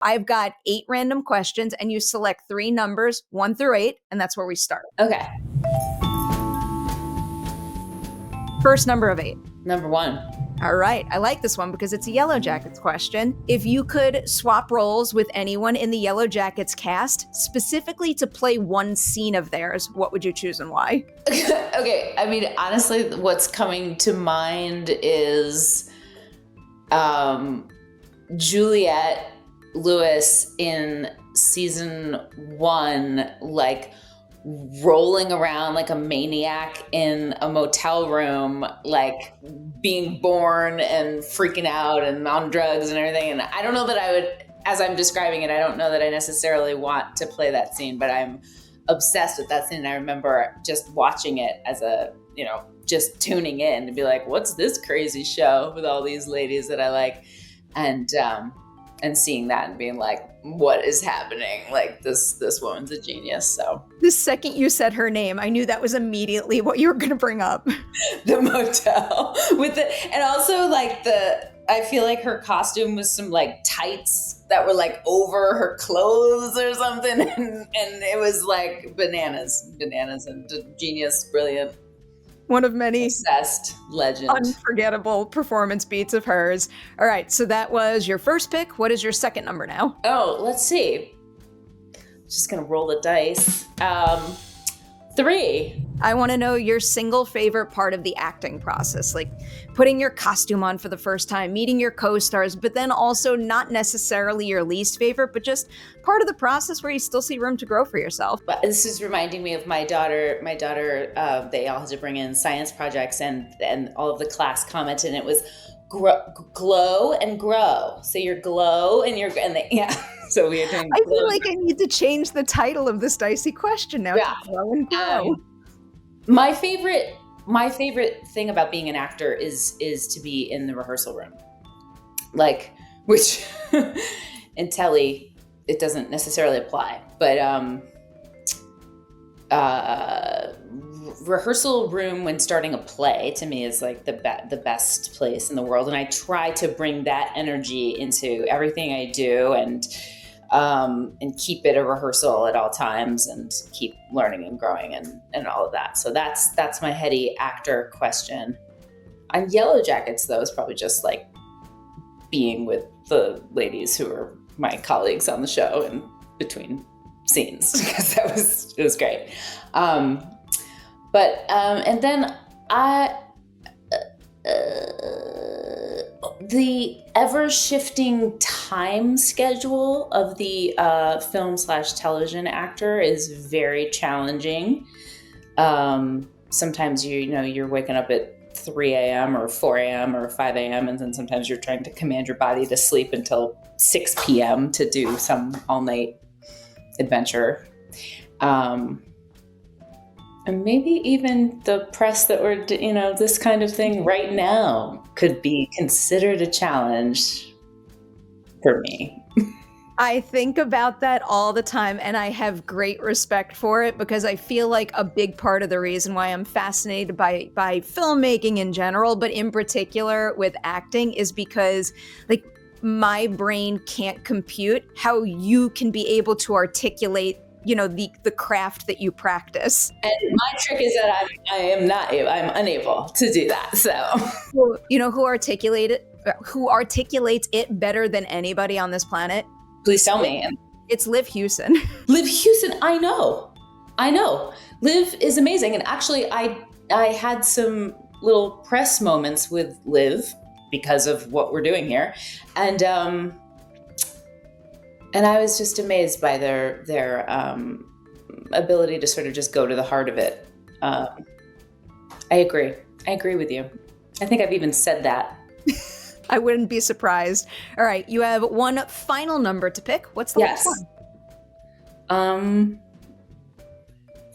I've got 8 random questions, and you select 3 numbers, 1 through 8, and that's where we start. Okay. First number of 8. Number 1. All right. I like this one because it's a Yellowjackets question. If you could swap roles with anyone in the Yellowjackets cast, specifically to play one scene of theirs, what would you choose and why? Okay. I mean, honestly, what's coming to mind is Juliette Lewis in season 1, like rolling around like a maniac in a motel room, like being born and freaking out and on drugs and everything. And I don't know that I would, as I'm describing it, I don't know that I necessarily want to play that scene, but I'm obsessed with that scene. And I remember just watching it as a, just tuning in to be like, what's this crazy show with all these ladies that I like? And seeing that and being like, what is happening? Like this woman's a genius. So the second you said her name, I knew that was immediately what you were going to bring up. The motel and also like I feel like her costume was some like tights that were like over her clothes or something. And it was like bananas and genius, brilliant. One of many obsessed legend. Unforgettable performance beats of hers. All right, so that was your first pick. What is your second number now? Oh, let's see. Just gonna roll the dice. 3. I want to know your single favorite part of the acting process, like putting your costume on for the first time, meeting your co-stars, but then also not necessarily your least favorite, but just part of the process where you still see room to grow for yourself. But this is reminding me of my daughter, they all had to bring in science projects and all of the class commented, and it was glow and grow. So you're glow and yeah. So we are doing. I feel like I need to change the title of this dicey question now. Yeah. To glow and grow. My favorite thing about being an actor is to be in the rehearsal room, like, which in telly it doesn't necessarily apply, but rehearsal room when starting a play to me is like the best place in the world, and I try to bring that energy into everything I do and keep it a rehearsal at all times and keep learning and growing and all of that. So that's my heady actor question. On Yellowjackets, though, is probably just like being with the ladies who are my colleagues on the show and between scenes, because it was great. And then the ever-shifting time schedule of the film/television actor is very challenging. Sometimes you're waking up at 3 a.m. or 4 a.m. or 5 a.m. and then sometimes you're trying to command your body to sleep until 6 p.m. to do some all-night adventure. And maybe even the press that we're, this kind of thing right now could be considered a challenge for me. I think about that all the time, and I have great respect for it because I feel like a big part of the reason why I'm fascinated by filmmaking in general, but in particular with acting, is because like my brain can't compute how you can be able to articulate the craft that you practice. And my trick is that I'm unable to do that. So, well, who articulates it better than anybody on this planet? Please tell me. It's Liv Hewson. Liv Hewson, I know. Liv is amazing. And actually, I had some little press moments with Liv because of what we're doing here. And I was just amazed by their ability to sort of just go to the heart of it. I agree with you. I think I've even said that. I wouldn't be surprised. All right, you have one final number to pick. What's the last one?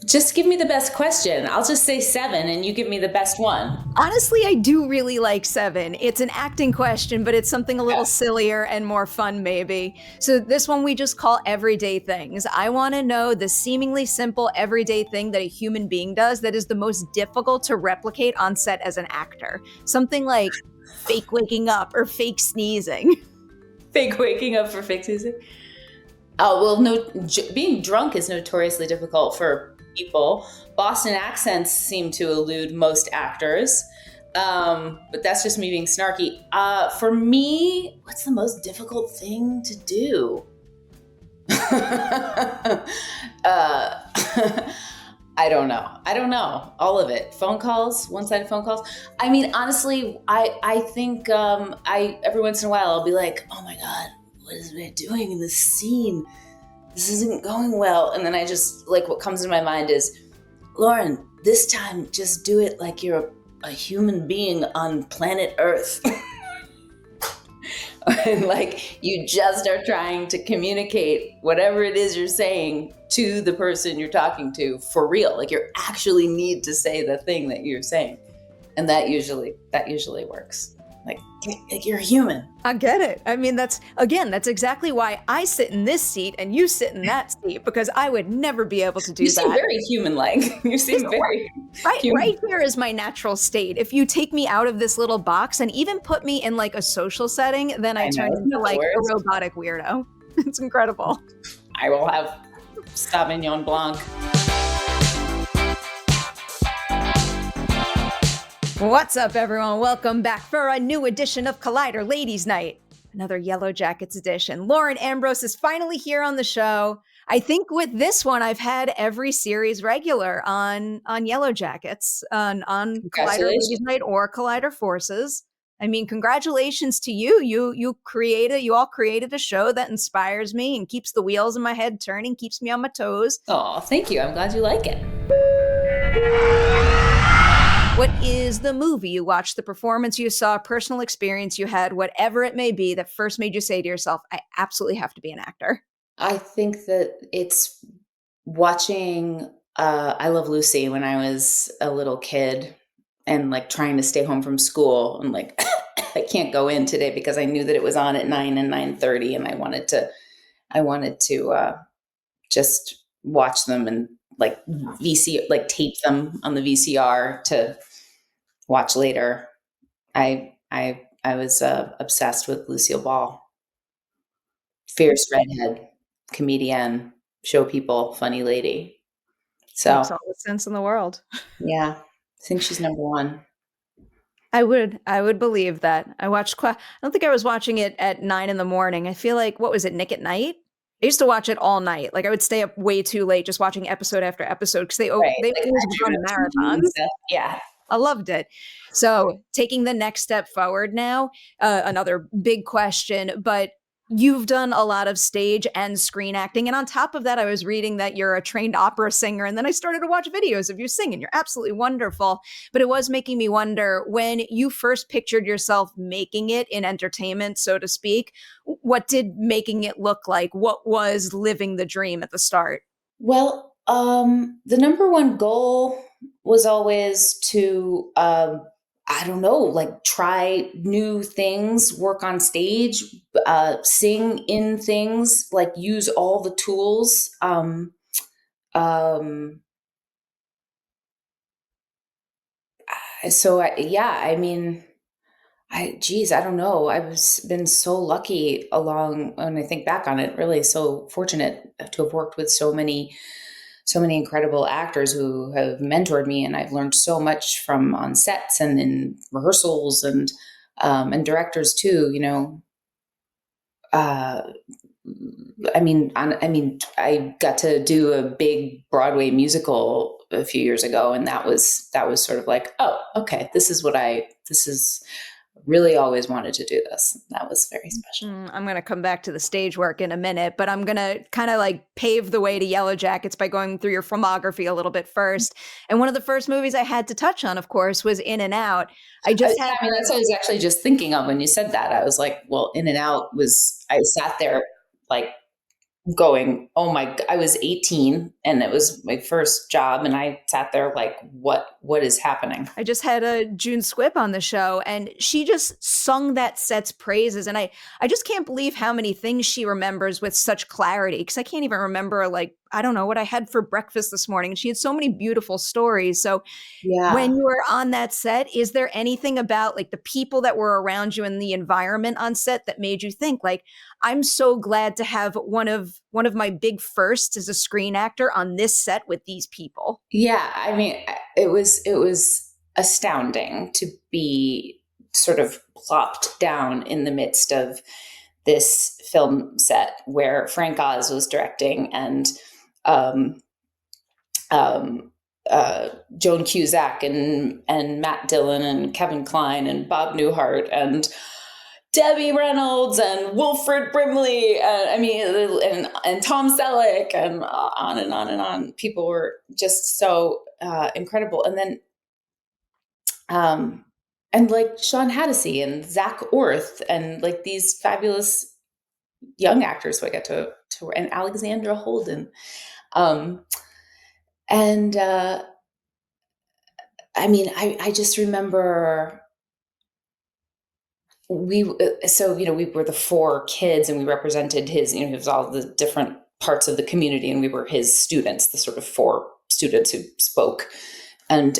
Just give me the best question. I'll just say 7 and you give me the best one. Honestly, I do really like 7. It's an acting question, but it's something a little sillier and more fun, maybe. So this one we just call everyday things. I want to know the seemingly simple everyday thing that a human being does that is the most difficult to replicate on set as an actor. Something like fake waking up or fake sneezing. fake waking up for fake music. Oh, well, no, being drunk is notoriously difficult for people. Boston accents seem to elude most actors. But that's just me being snarky. For me, what's the most difficult thing to do? I don't know. All of it. Phone calls, one-sided phone calls. I mean, honestly, I think every once in a while I'll be like, oh my God, what is it doing in this scene? This isn't going well. And then I just, like, what comes in my mind is, Lauren, this time just do it like you're a human being on planet Earth. And like you just are trying to communicate whatever it is you're saying to the person you're talking to for real. Like you actually need to say the thing that you're saying. And that usually works. Like you're human. I get it. I mean, that's exactly why I sit in this seat and you sit in that seat, because I would never be able to do that. You seem very human-like. You seem very human. Right here is my natural state. If you take me out of this little box and even put me in like a social setting, then I turn into like a robotic weirdo. It's incredible. I will have Sauvignon Blanc. What's up, everyone? Welcome back for a new edition of Collider Ladies Night, another Yellowjackets edition. Lauren Ambrose is finally here on the show. I think with this one, I've had every series regular on Yellowjackets, on Collider Ladies Night or Collider Forces. I mean, congratulations to you. You all created a show that inspires me and keeps the wheels in my head turning, keeps me on my toes. Oh, thank you. I'm glad you like it. What is the movie you watched, the performance you saw, personal experience you had, whatever it may be, that first made you say to yourself, I absolutely have to be an actor? I think that it's watching I Love Lucy when I was a little kid and like trying to stay home from school and like I can't go in today because I knew that it was on at 9 and 9:30 and I wanted to just watch them and like tape them on the VCR to watch later. I was obsessed with Lucille Ball. Fierce redhead, comedian, show people, funny lady. So makes all the sense in the world. Yeah, I think she's number one. I would believe that. I don't think I was watching it at 9 in the morning. I feel like, what was it, Nick at Night? I used to watch it all night. Like I would stay up way too late just watching episode after episode because they always run marathons. Yeah. I loved it. So taking the next step forward now, another big question, but you've done a lot of stage and screen acting. And on top of that, I was reading that you're a trained opera singer. And then I started to watch videos of you singing. You're absolutely wonderful. But it was making me wonder, when you first pictured yourself making it in entertainment, so to speak, what did making it look like? What was living the dream at the start? Well, the number one goal was always to, I don't know, like try new things, work on stage, sing in things, like use all the tools. I don't know. I've been so lucky when I think back on it, really so fortunate to have worked with so many incredible actors who have mentored me, and I've learned so much from on sets and in rehearsals and directors too. You know, I got to do a big Broadway musical a few years ago, and that was sort of like, oh, okay, this is really always wanted to do this. That was very special. I'm going to come back to the stage work in a minute, but I'm going to kind of like pave the way to Yellowjackets by going through your filmography a little bit first. And one of the first movies I had to touch on, of course, was In and Out. That's what I was actually just thinking of when you said that. I was like, well, In and Out I sat there like going, oh my, I was 18 and it was my first job. And I sat there like, what is happening? I just had a June Squibb on the show and she just sung that set's praises. And I just can't believe how many things she remembers with such clarity. Cause I can't even remember like I don't know what I had for breakfast this morning. And she had so many beautiful stories. So when Yeah. you were on that set, is there anything about like the people that were around you and the environment on set that made you think like, I'm so glad to have one of my big firsts as a screen actor on this set with these people? Yeah, I mean, it was astounding to be sort of plopped down in the midst of this film set where Frank Oz was directing and um, um, Joan Cusack and Matt Dillon and Kevin Kline and Bob Newhart and Debbie Reynolds and Wilfred Brimley, I mean, and Tom Selleck, and on and on and on. People were just so incredible, and then and like Sean Hattasy and Zach Orth, and like these fabulous young actors who I got to and Alexandra Holden, um, and I mean, I just remember we so we were the four kids and we represented his he was all the different parts of the community and we were his students, the sort of four students who spoke, and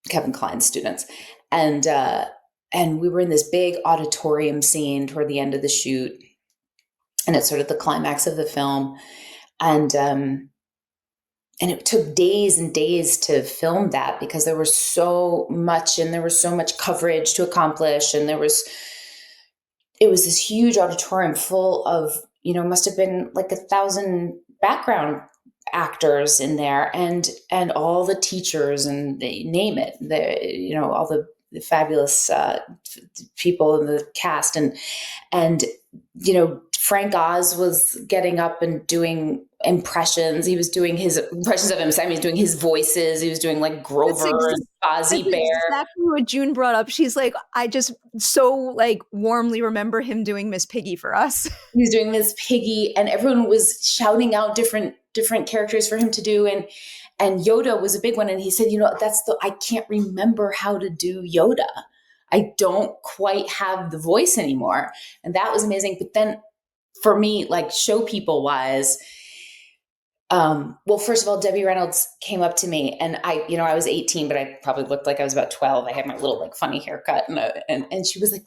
Kevin Kline's students, and we were in this big auditorium scene toward the end of the shoot, and it's sort of the climax of the film, and it took days and days to film that because there was so much and there was so much coverage to accomplish, and it was this huge auditorium full of must have been like 1,000 background actors in there, and all the teachers, and they name it, all the fabulous people in the cast, and Frank Oz was getting up and doing impressions. He was doing his impressions of himself. He was doing his voices. He was doing like Grover and That's Fozzie Bear. exactly what June brought up. She's like, I just so like warmly remember him doing Miss Piggy for us. He was doing Miss Piggy, and everyone was shouting out different characters for him to do, and Yoda was a big one. And he said, I can't remember how to do Yoda. I don't quite have the voice anymore, and that was amazing. But then, for me, like show people wise, well, first of all, Debbie Reynolds came up to me, and I was 18, but I probably looked like I was about 12. I had my little like funny haircut, and she was like,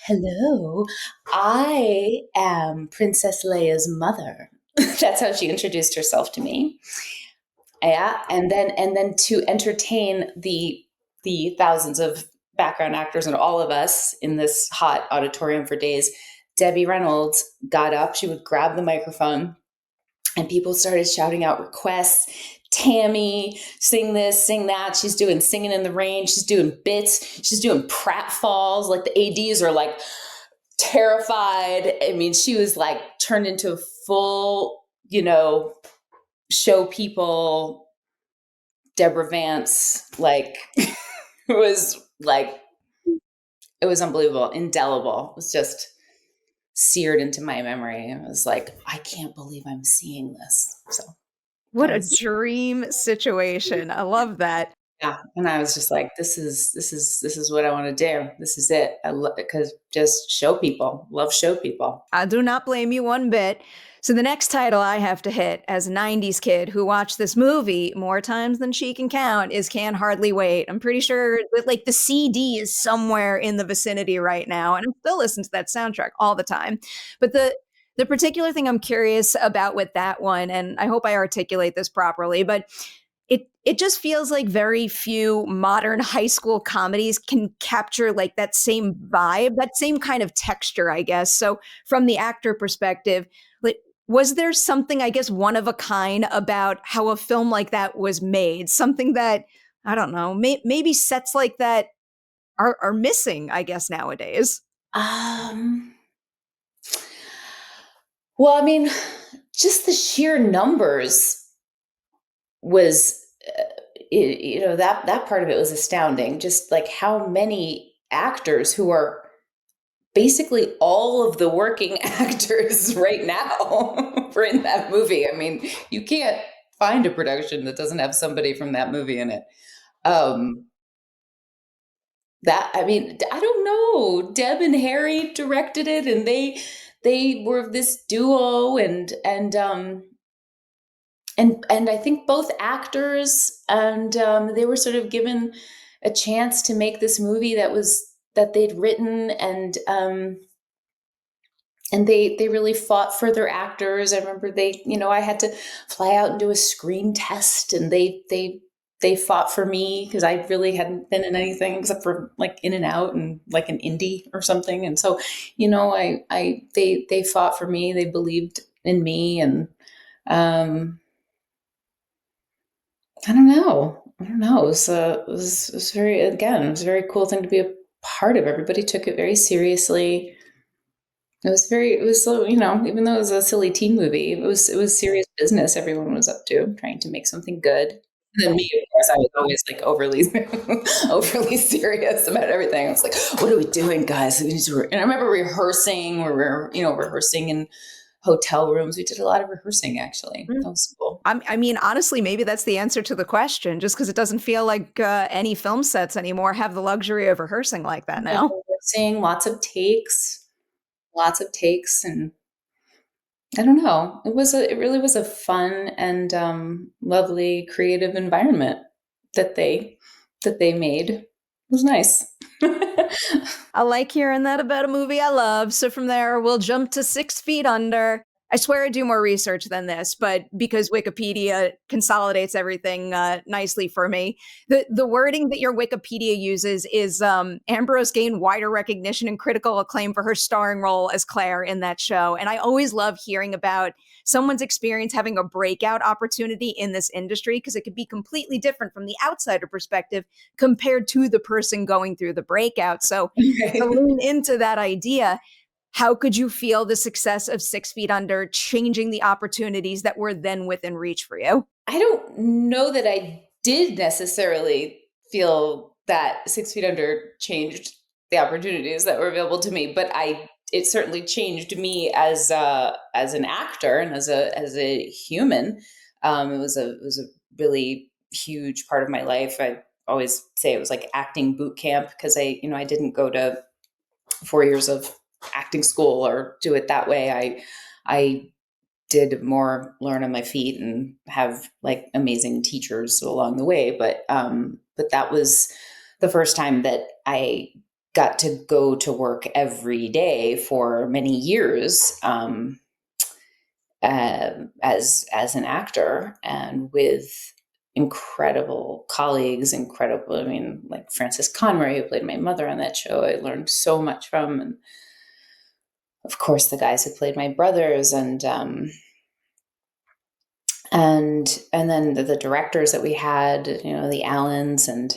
"Hello, I am Princess Leia's mother." That's how she introduced herself to me. Yeah, and then to entertain the thousands of background actors and all of us in this hot auditorium for days, Debbie Reynolds got up. She would grab the microphone, and people started shouting out requests. Tammy, sing this, sing that. She's doing Singing in the Rain. She's doing bits. She's doing pratfalls. Like the ADs are like terrified. I mean, she was like turned into a full, show people, Deborah Vance. Like it was unbelievable, indelible. It was just seared into my memory. I was like, I can't believe I'm seeing this. So what a dream situation. I love that. Yeah, and I was just like, this is what I want to do. This is it. I love it because just show people, love show people. I do not blame you one bit. So the next title I have to hit as a 90s kid who watched this movie more times than she can count is Can't Hardly Wait. I'm pretty sure that like the CD is somewhere in the vicinity right now, and I still listen to that soundtrack all the time. But the particular thing I'm curious about with that one, and I hope I articulate this properly, but it just feels like very few modern high school comedies can capture like that same vibe, that same kind of texture, I guess. So from the actor perspective, like was there something, I guess, one of a kind about how a film like that was made? Something that, I don't know, maybe sets like that are missing, I guess, nowadays. Well, I mean, just the sheer numbers was that part of it was astounding, just like how many actors who are basically all of the working actors right now were in that movie. I mean, you can't find a production that doesn't have somebody from that movie in it. That I mean, I don't know. Deb and Harry directed it, and they were this duo, and and I think both actors and they were sort of given a chance to make this movie that they'd written, and they really fought for their actors. I remember I had to fly out and do a screen test, and they fought for me because I really hadn't been in anything except for like In and Out and like an indie or something. And so, they fought for me. They believed in me, and um, I don't know. I don't know. It was very, again, it was a very cool thing to be a part of. Everybody took it very seriously. It was so, even though it was a silly teen movie, it was serious business everyone was up to, trying to make something good. And then me, of course, I was always like overly, overly serious about everything. I was like, what are we doing, guys? And I remember rehearsing, rehearsing in hotel rooms. We did a lot of rehearsing, actually. That was cool. I mean, honestly, maybe that's the answer to the question, just because it doesn't feel like any film sets anymore have the luxury of rehearsing like that now. Rehearsing, lots of takes, and I don't know. It really was a fun and lovely creative environment that they made. It was nice. I like hearing that about a movie I love. So from there, we'll jump to 6 Feet Under. I swear I do more research than this, but because Wikipedia consolidates everything nicely for me, the wording that your Wikipedia uses is Ambrose gained wider recognition and critical acclaim for her starring role as Claire in that show. And I always love hearing about someone's experience having a breakout opportunity in this industry because it could be completely different from the outsider perspective compared to the person going through the breakout. So to lean into that idea, how could you feel the success of 6 Feet Under changing the opportunities that were then within reach for you? I don't know that I did necessarily feel that 6 Feet Under changed the opportunities that were available to me, but it certainly changed me as an actor and as a human. It was a really huge part of my life. I always say it was like acting boot camp because I didn't go to 4 years of acting school or do it that way. I did more learn on my feet and have like amazing teachers along the way. But that was the first time that I got to go to work every day for many years, as an actor and with incredible colleagues, I mean, like Frances Conroy, who played my mother on that show, I learned so much from, and of course the guys who played my brothers, and then the directors that we had, the Allens, and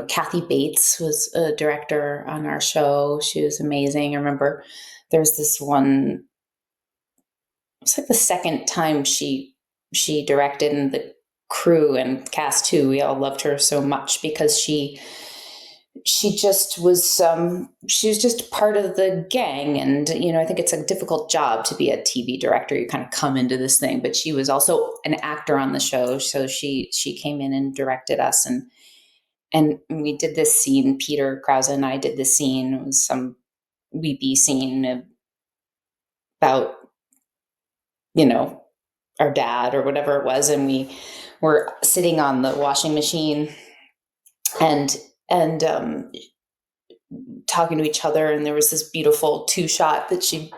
Kathy Bates was a director on our show. She was amazing. I remember there's this one, it's like the second time she directed, and the crew and cast too, we all loved her so much because she just was she was just part of the gang. And I think it's a difficult job to be a TV director. You kind of come into this thing, but she was also an actor on the show, so she came in and directed us, and we did this scene. Peter Krause and I did this scene. It was some weepy scene about our dad or whatever it was, and we were sitting on the washing machine and talking to each other, and there was this beautiful two shot that she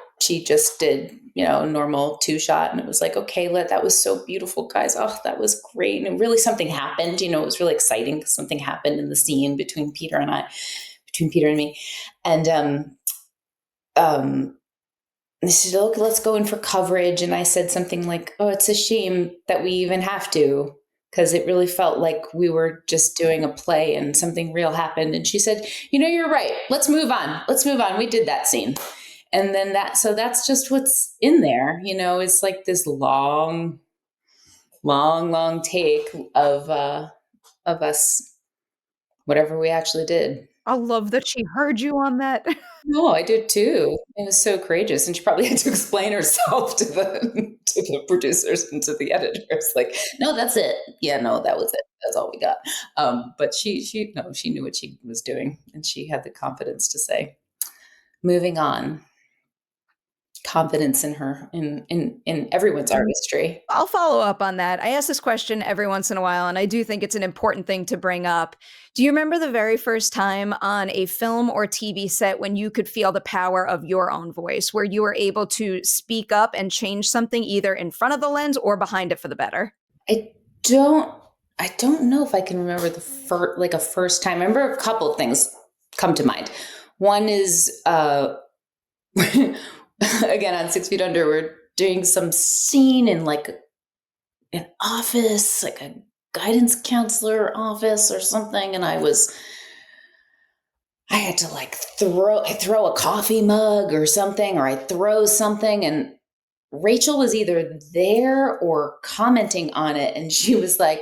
just did, a normal two shot, and it was like, okay, that was so beautiful, guys. Oh, that was great. And really something happened. It was really exciting because something happened in the scene between Peter and me. And they said, "Look, let's go in for coverage." And I said something like, "Oh, it's a shame that we even have to, because it really felt like we were just doing a play and something real happened." And she said, "You're right. Let's move on. Let's move on. We did that scene." And then that's just what's in there. It's like this long, long, long take of us, whatever we actually did. I love that she heard you on that. No, I did too. It was so courageous, and she probably had to explain herself to the to the producers and to the editors. Like, no, that's it. Yeah, no, that was it. That's all we got. But she knew what she was doing, and she had the confidence to say, "Moving on." confidence in her, in everyone's artistry. I'll follow up on that. I ask this question every once in a while, and I do think it's an important thing to bring up. Do you remember the very first time on a film or TV set when you could feel the power of your own voice, where you were able to speak up and change something either in front of the lens or behind it for the better? I don't I don't know if I can remember the first, like a first time. I remember a couple of things come to mind. One is again on 6 Feet Under, we're doing some scene in like an office, like a guidance counselor office or something, and I had to like I throw a coffee mug or something, or I throw something, and Rachel was either there or commenting on it, and she was like,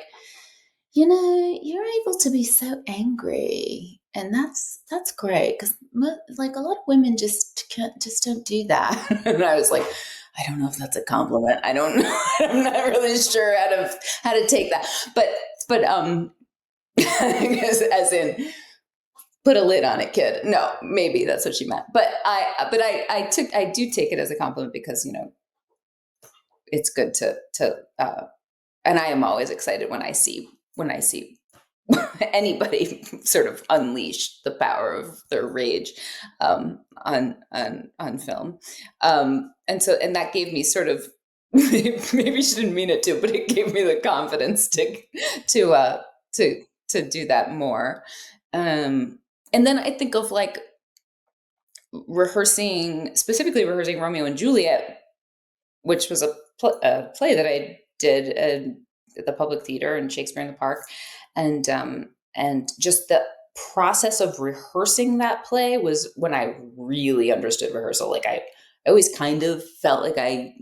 you're able to be so angry, and that's great, because like a lot of women just don't do that. And I was like, I don't know if that's a compliment. I don't know. I'm not really sure how to take that. But as in put a lid on it, kid. No, maybe that's what she meant. But I do take it as a compliment, because it's good to and I am always excited when I see anybody sort of unleash the power of their rage on film, and that gave me sort of maybe she didn't mean it to, but it gave me the confidence to uh, to do that more. And then I think of like specifically rehearsing Romeo and Juliet, which was a play that I did at the Public Theater and Shakespeare in the Park, and just the process of rehearsing that play was when I really understood rehearsal. Like I always kind of felt like I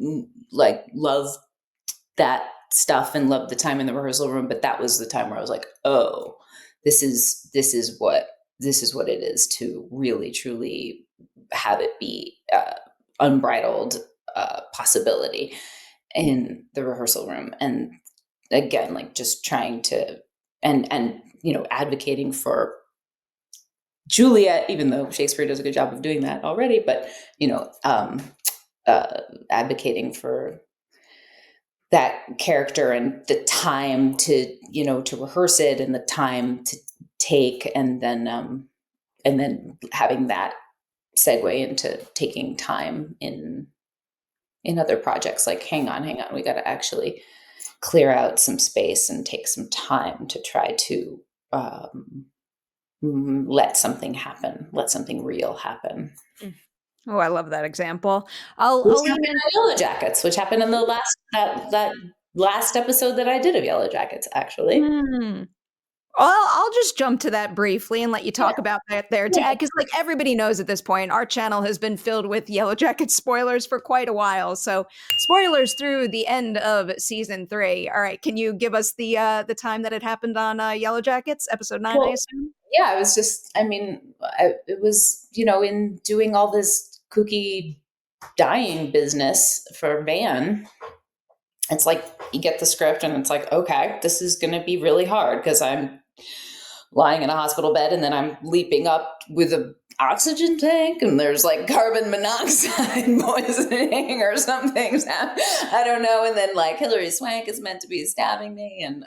like loved that stuff and loved the time in the rehearsal room, but that was the time where I was like, oh, this is what it is to really truly have it be unbridled possibility in the rehearsal room. And again, like just trying to and advocating for Juliet, even though Shakespeare does a good job of doing that already, but advocating for that character and the time to rehearse it, and the time to take, and then having that segue into taking time in other projects. Like, hang on, we got to actually clear out some space and take some time to try to let something happen, let something real happen. Oh, I love that example. Which I'll lean happened in. on Yellowjackets, which happened in the that last episode that I did of Yellowjackets, actually. Hmm. Well, I'll just jump to that briefly and let you Yeah, talk about that there, to yeah. add, because like everybody knows at this point, our channel has been filled with Yellowjackets spoilers for quite a while. So spoilers through the end of season 3. All right, can you give us the time that it happened on Yellowjackets, episode 9, I Well, assume? yeah, it was just, I mean, it was, in doing all this kooky dyeing business for Van, it's like you get the script and it's like, okay, this is going to be really hard, because I'm lying in a hospital bed, and then I'm leaping up with a oxygen tank, and there's like carbon monoxide poisoning or something. I don't know. And then like Hilary Swank is meant to be stabbing me, and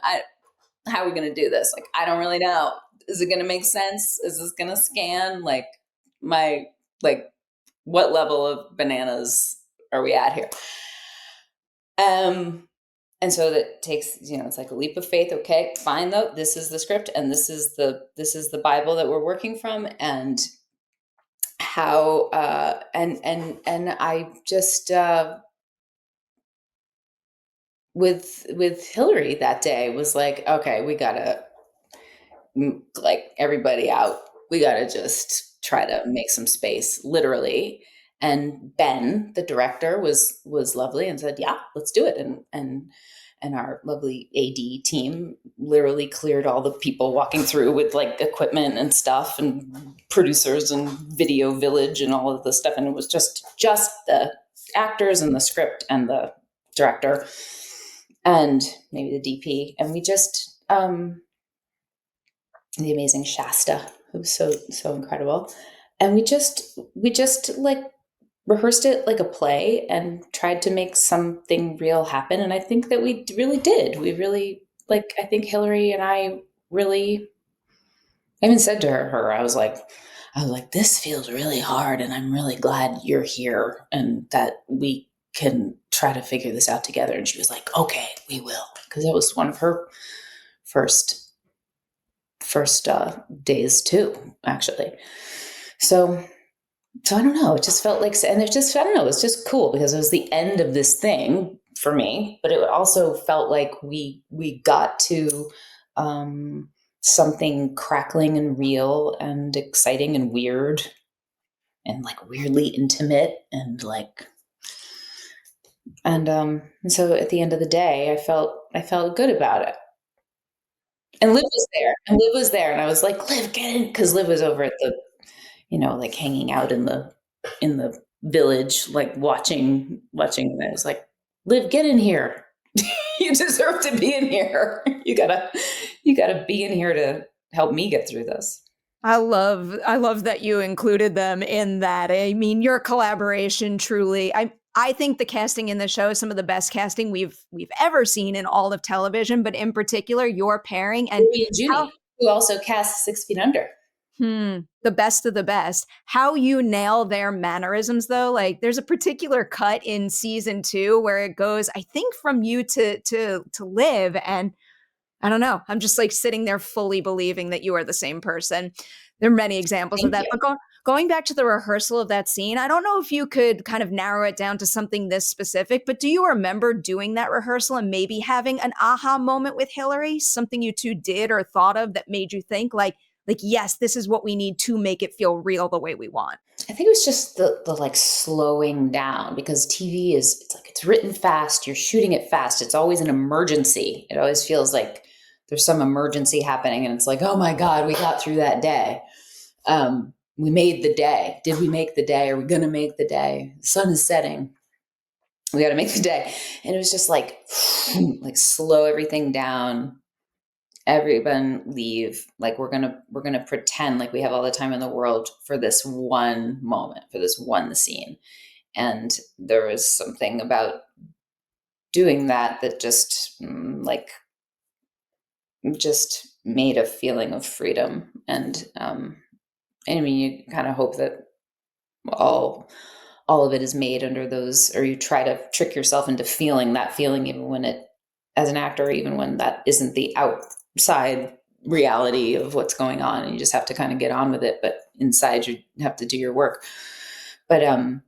how are we going to do this? Like, I don't really know. Is it going to make sense? Is this going to scan like my, like, what level of bananas are we at here? And so that takes, it's like a leap of faith. Okay, fine though. This is the script, and this is the Bible that we're working from, and how and I just with Hillary that day was like, okay, we gotta, like, everybody out. We gotta just try to make some space, literally. And Ben, the director, was lovely and said, yeah, let's do it. And our lovely AD team literally cleared all the people walking through with like equipment and stuff, and producers and video village and all of the stuff. And it was just the actors and the script and the director and maybe the DP. And we just, the amazing Shasta, who was so incredible. And we just like rehearsed it like a play and tried to make something real happen. And I think that we really did. We really, like, I think Hillary and I really, I even said to I was like, this feels really hard, and I'm really glad you're here and that we can try to figure this out together. And she was like, okay, we will. Because that was one of her first days too, actually. So I don't know. It just felt like, and it just, I don't know. It's just cool because it was the end of this thing for me, but it also felt like we got to something crackling and real and exciting and weird and like weirdly intimate and like, and so at the end of the day, I felt good about it. And Liv was there, and I was like, Liv, get in, because Liv was over at the, like hanging out in the village, like watching. And I was like, Liv, get in here. You deserve to be in here. You gotta be in here to help me get through this. I love that you included them in that. I mean, your collaboration truly. I think the casting in the show is some of the best casting we've ever seen in all of television, but in particular your pairing and Louie and how Junie, who also cast 6 Feet Under. the best of the best. How you nail their mannerisms though. Like there's a particular cut in season 2 where it goes, I think from you to Liv, and I don't know. I'm just like sitting there fully believing that you are the same person. There are many examples of Thank that. you. But going back to the rehearsal of that scene, I don't know if you could kind of narrow it down to something this specific, but do you remember doing that rehearsal and maybe having an aha moment with Hillary? Something you two did or thought of that made you think like, yes, this is what we need to make it feel real the way we want. I think it was just the like slowing down, because TV is, it's like it's written fast, you're shooting it fast. It's always an emergency. It always feels like there's some emergency happening, and it's like, oh my God, we got through that day. We made the day. Did we make the day? Are we gonna make the day? The sun is setting. We got to make the day. And it was just like like slow everything down. Everyone leave. Like we're gonna pretend like we have all the time in the world for this one moment, for this one scene. And there was something about doing that just like just made a feeling of freedom. And I mean, you kind of hope that all all of it is made under those, or you try to trick yourself into feeling that feeling, even when it, as an actor, even when that isn't the outside reality of what's going on, and you just have to kind of get on with it, but inside you have to do your work. But um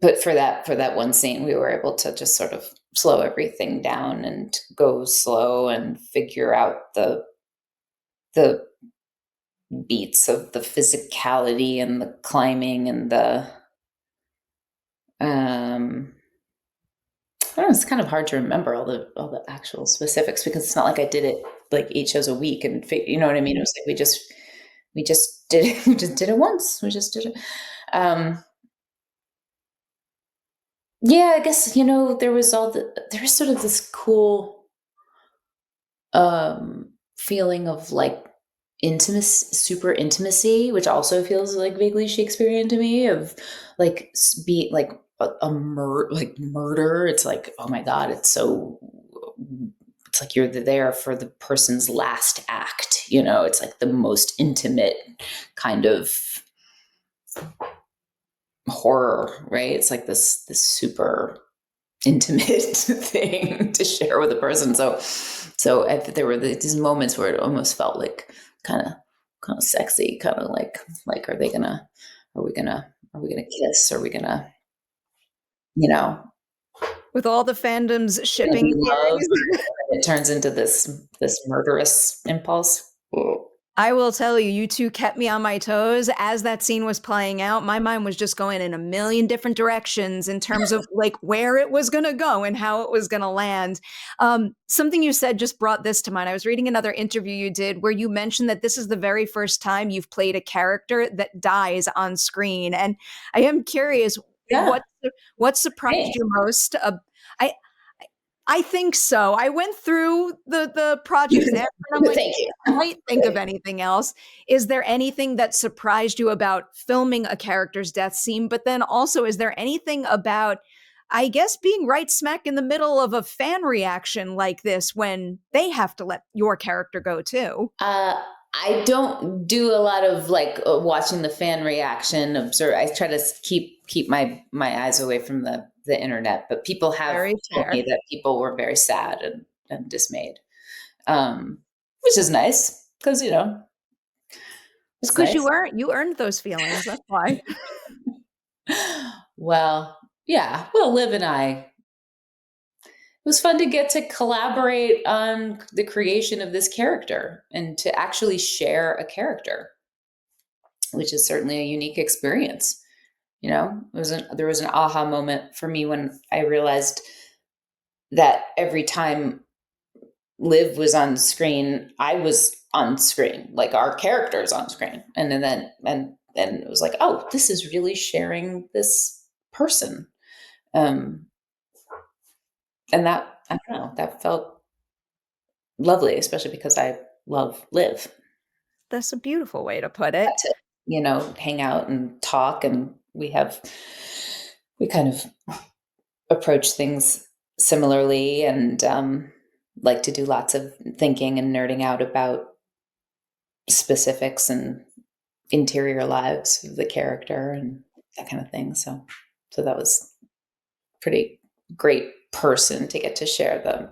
but for that one scene, we were able to just sort of slow everything down and go slow and figure out the beats of the physicality and the climbing and the um I don't know, it's kind of hard to remember all the actual specifics, because it's not like I did it like 8 shows a week and you know what I mean? It was like we just did it, we just did it once. We just did it. Um yeah, I guess, there was sort of this cool feeling of like intimacy, super intimacy, which also feels like vaguely Shakespearean to me, of like be like like murder. It's like, oh my God, it's like you're there for the person's last act, it's like the most intimate kind of horror, right? It's like this super intimate thing to share with a person. So there were these moments where it almost felt like kind of kind of sexy, kind of like are we gonna kiss? Are we gonna, you know With all the fandoms gonna be shipping love? theories. It turns into this murderous impulse. Ooh. I will tell you, you two kept me on my toes as that scene was playing out. My mind was just going in a million different directions in terms of like where it was going to go and how it was going to land. Something you said just brought this to mind. I was reading another interview you did where you mentioned that this is the very first time you've played a character that dies on screen, and I am curious Yeah, what surprised thanks. you most. I I think so. I went through the projects after, and I'm like, Thank you. I might think of anything else. Is there anything that surprised you about filming a character's death scene? But then also, is there anything about, I guess, being right smack in the middle of a fan reaction like this when they have to let your character go too? I don't do a lot of like watching the fan reaction. Observe. I try to keep my eyes away from the internet. But people have Very told me fair. that people were very sad and dismayed, which is nice because It's it's because nice. you earned those feelings. That's why. Well, yeah. Well, Liv and I. It was fun to get to collaborate on the creation of this character and to actually share a character, which is certainly a unique experience. There was an aha moment for me when I realized that every time Liv was on screen, I was on screen, like our characters on screen, and it was like, oh, this is really sharing this person, um, and that I don't know, that felt lovely, especially because I love Liv. That's a beautiful way to put it. Got to hang out and talk, and we kind of approach things similarly and like to do lots of thinking and nerding out about specifics and interior lives of the character and that kind of thing. So that was pretty great person to get to share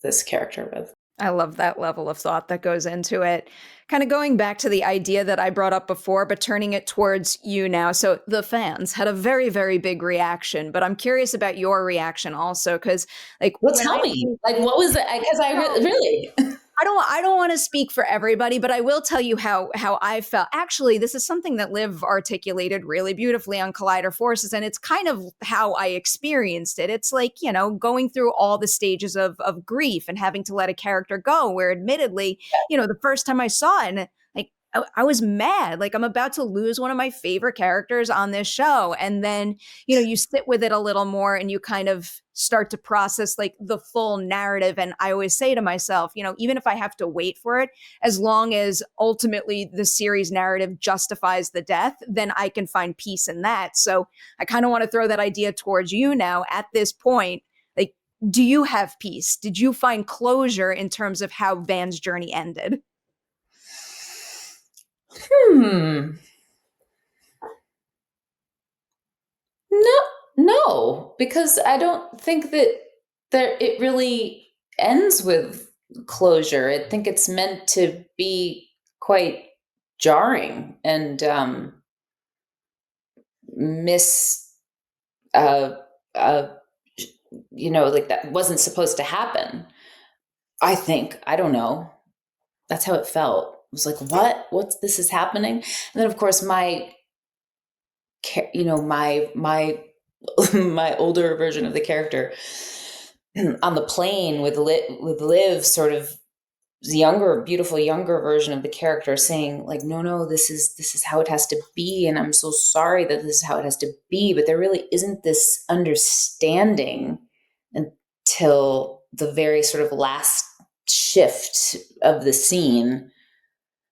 this character with. I love that level of thought that goes into it. Kind of going back to the idea that I brought up before, but turning it towards you now. So the fans had a very, very big reaction, but I'm curious about your reaction also, because like Well, when tell me, like, what was it? Because really. I don't want to speak for everybody, but I will tell you how I felt. Actually, this is something that Liv articulated really beautifully on Collider Forces, and it's kind of how I experienced it. It's like, going through all the stages of grief and having to let a character go, where admittedly, the first time I saw it, and like I was mad. Like I'm about to lose one of my favorite characters on this show. And then, you sit with it a little more and you kind of start to process like the full narrative. And I always say to myself, even if I have to wait for it, as long as ultimately the series narrative justifies the death, then I can find peace in that. So I kind of want to throw that idea towards you now at this point. Like, do you have peace? Did you find closure in terms of how Van's journey ended? Hmm. No, no, because I don't think that it really ends with closure. I think it's meant to be quite jarring and miss uh uh like that wasn't supposed to happen. I think, I don't know. That's how it felt. It was like, what's this is happening? And then of course my my older version of the character on the plane with Liv, sort of the younger, beautiful younger version of the character saying like, no, this is how it has to be, and I'm so sorry that this is how it has to be, but there really isn't this understanding until the very sort of last shift of the scene.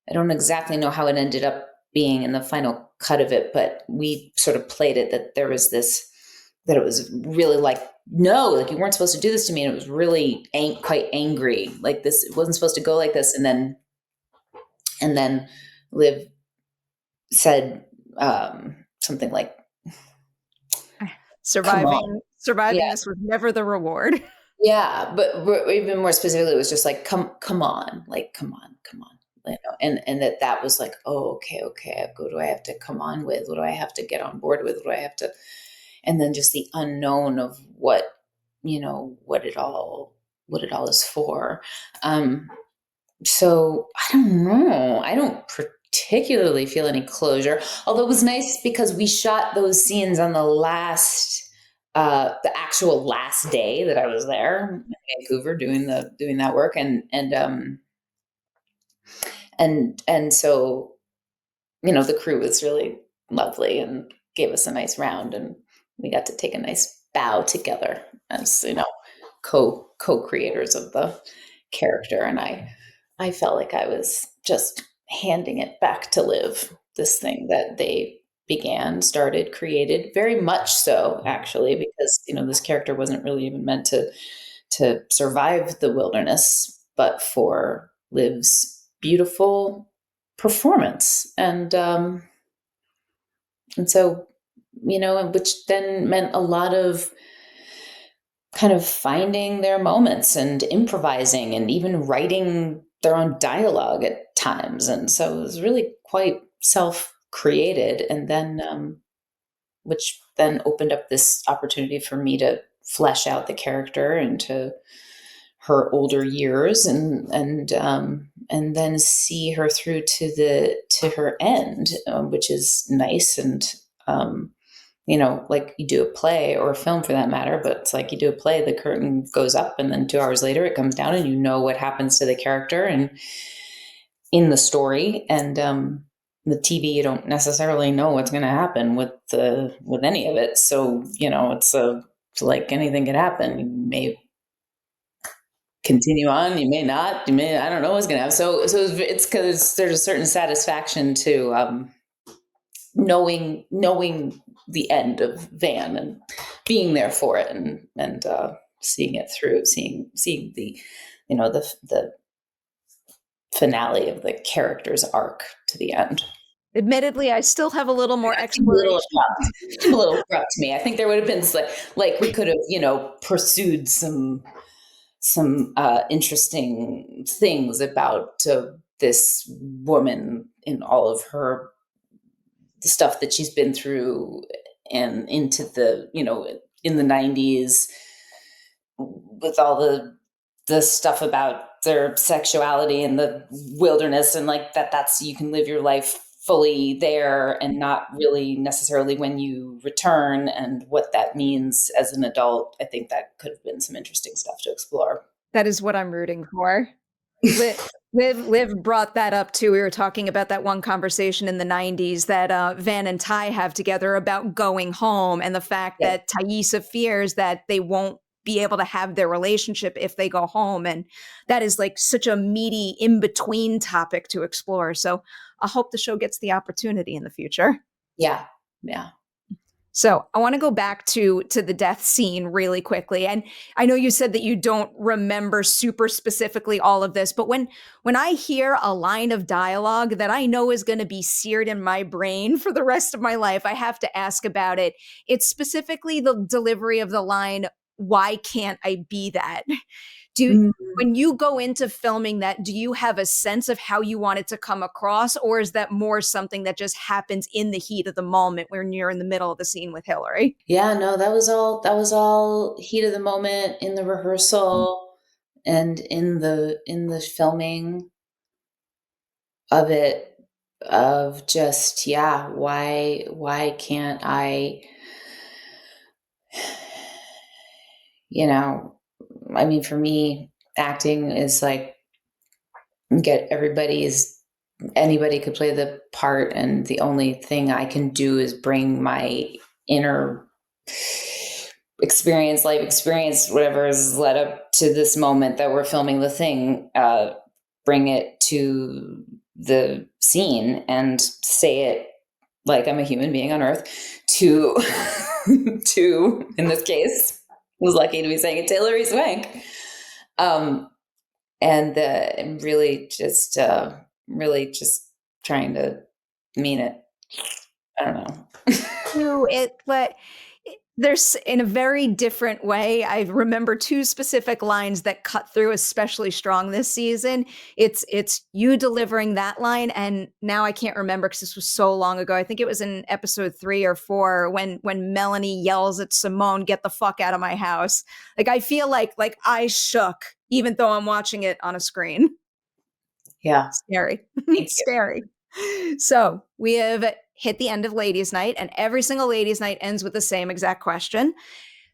I don't exactly know how it ended up being in the final cut of it, but we sort of played it that there was this, that it was really like, no, like you weren't supposed to do this to me. And it was really quite angry. Like this, it wasn't supposed to go like this. And then Liv said something like, come on. Surviving Yeah. this was never the reward. Yeah. But even more specifically, it was just like, come on, like, come on. And that was like, oh, okay. What do I have to come on with? What do I have to get on board with? What do I have to, and then just the unknown of what it all is for. So I don't know. I don't particularly feel any closure, although it was nice because we shot those scenes on the actual last day that I was there in Vancouver doing that work. And so, the crew was really lovely and gave us a nice round, and we got to take a nice bow together, as co-creators of the character, and I felt like I was just handing it back to Liv, this thing that they started, created, very much so, actually, because this character wasn't really even meant to survive the wilderness, but for Liv's beautiful performance, and so which then meant a lot of kind of finding their moments and improvising and even writing their own dialogue at times. And so it was really quite self-created. And then, which then opened up this opportunity for me to flesh out the character into her older years and then see her through to her end, which is nice. And like you do a play or a film for that matter, but it's like you do a play, the curtain goes up and then 2 hours later it comes down and you know what happens to the character and in the story. And the TV, you don't necessarily know what's going to happen with any of it. So, it's like anything could happen. You may continue on, you may not, I don't know what's going to happen. So it's because there's a certain satisfaction to knowing the end of Van and being there for it and seeing it through, seeing the the finale of the character's arc to the end. Admittedly, I still have a little more exploration. A little abrupt to me. I think there would have been like we could have pursued some interesting things about this woman in all of her the stuff that she's been through and into the in the 90s with all the stuff about their sexuality in the wilderness, and like that's you can live your life fully there and not really necessarily when you return, and what that means as an adult. I think that could have been some interesting stuff to explore. That is what I'm rooting for. Liv brought that up too. We were talking about that one conversation in the 90s that Van and Ty have together about going home, and the fact that Taissa fears that they won't be able to have their relationship if they go home. And that is like such a meaty in-between topic to explore. So I hope the show gets the opportunity in the future. Yeah. So I want to go back to the death scene really quickly. And I know you said that you don't remember super specifically all of this, but when I hear a line of dialogue that I know is going to be seared in my brain for the rest of my life, I have to ask about it. It's specifically the delivery of the line, "Why can't I be that?" When you go into filming that, do you have a sense of how you want it to come across, or is that more something that just happens in the heat of the moment when you're in the middle of the scene with Hilary? Yeah, no, that was all heat of the moment in the rehearsal and in the filming of it, of just, why can't I, I mean, for me, acting is like anybody could play the part, and the only thing I can do is bring my inner life experience, whatever has led up to this moment that we're filming the thing, bring it to the scene and say it like I'm a human being on Earth to in this case, was lucky to be saying it to Hilary Swank. And really just trying to mean it. I don't know. But there's, in a very different way, I remember two specific lines that cut through especially strong this season. It's you delivering that line, and now I can't remember because this was so long ago. I think it was in episode 3 or 4 when Melanie yells at Simone, "Get the fuck out of my house." Like, I feel like I shook even though I'm watching it on a screen. Yeah. Scary. Scary. So we have hit the end of Ladies' Night, and every single Ladies' Night ends with the same exact question.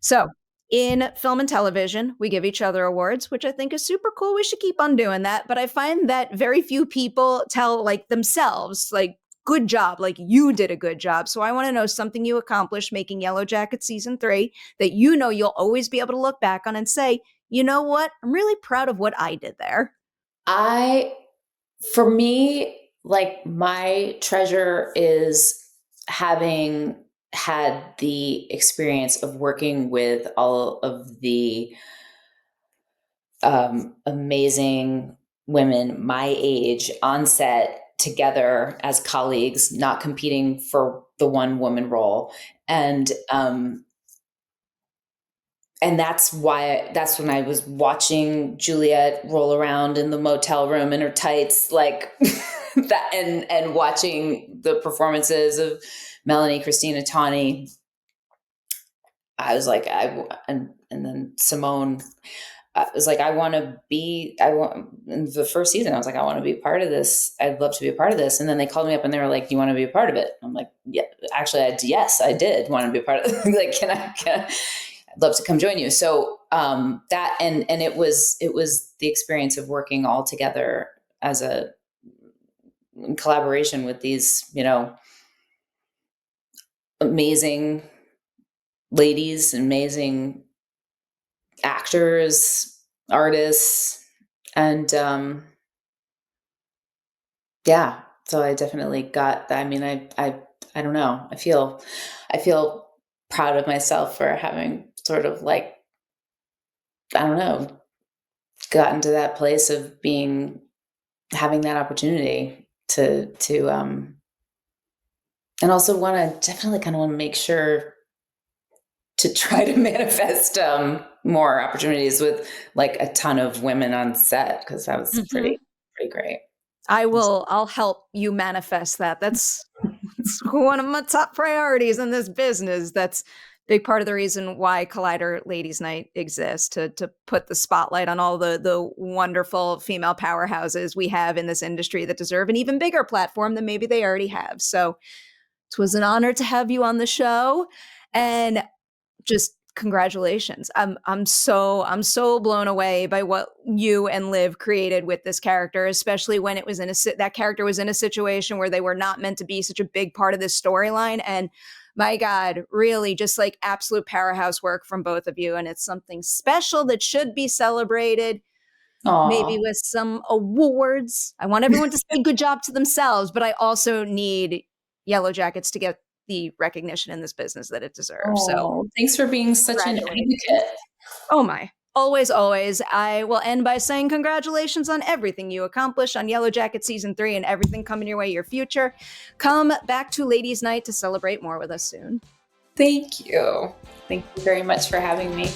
So in film and television, we give each other awards, which I think is super cool. We should keep on doing that. But I find that very few people tell themselves, good job, like you did a good job. So I want to know something you accomplished making Yellowjackets season 3 that you'll always be able to look back on and say, you know what? I'm really proud of what I did there. For me, like my treasure is having had the experience of working with all of the amazing women my age on set together as colleagues, not competing for the one woman role. And that's when I was watching Juliet roll around in the motel room in her tights, like that, and watching the performances of Melanie, Christina, Tawny. I was like, and then Simone. I was like, I want in the first season, I was like, I want to be part of this. I'd love to be a part of this. And then they called me up and they were like, do you want to be a part of it? I'm like, yeah, actually, yes, I did want to be a part of it. Like, I'd love to come join you. So that, and it was the experience of working all together as a in collaboration with these, amazing ladies, amazing actors, artists, and yeah. So I definitely got that. I mean, I don't know. I feel proud of myself for having sort of like, I don't know, gotten to that place of having that opportunity to and also definitely kind of want to make sure to try to manifest more opportunities with like a ton of women on set, because that was pretty great. I'll help you manifest that. That's one of my top priorities in this business. That's a big part of the reason why Collider Ladies Night exists, to put the spotlight on all the wonderful female powerhouses we have in this industry that deserve an even bigger platform than maybe they already have. So it was an honor to have you on the show, and just congratulations. I'm so blown away by what you and Liv created with this character, especially when it was that character was in a situation where they were not meant to be such a big part of this storyline. And my God, really just like absolute powerhouse work from both of you. And it's something special that should be celebrated, maybe Aw. with some awards. I want everyone to say good job to themselves, but I also need Yellowjackets to get the recognition in this business that it deserves. So Oh, thanks for being such an congratulations. advocate. Oh my. Always, always. I will end by saying congratulations on everything you accomplished on Yellowjacket season 3 and everything coming your way your future. Come back to Ladies Night to celebrate more with us soon. Thank you. Thank you very much for having me.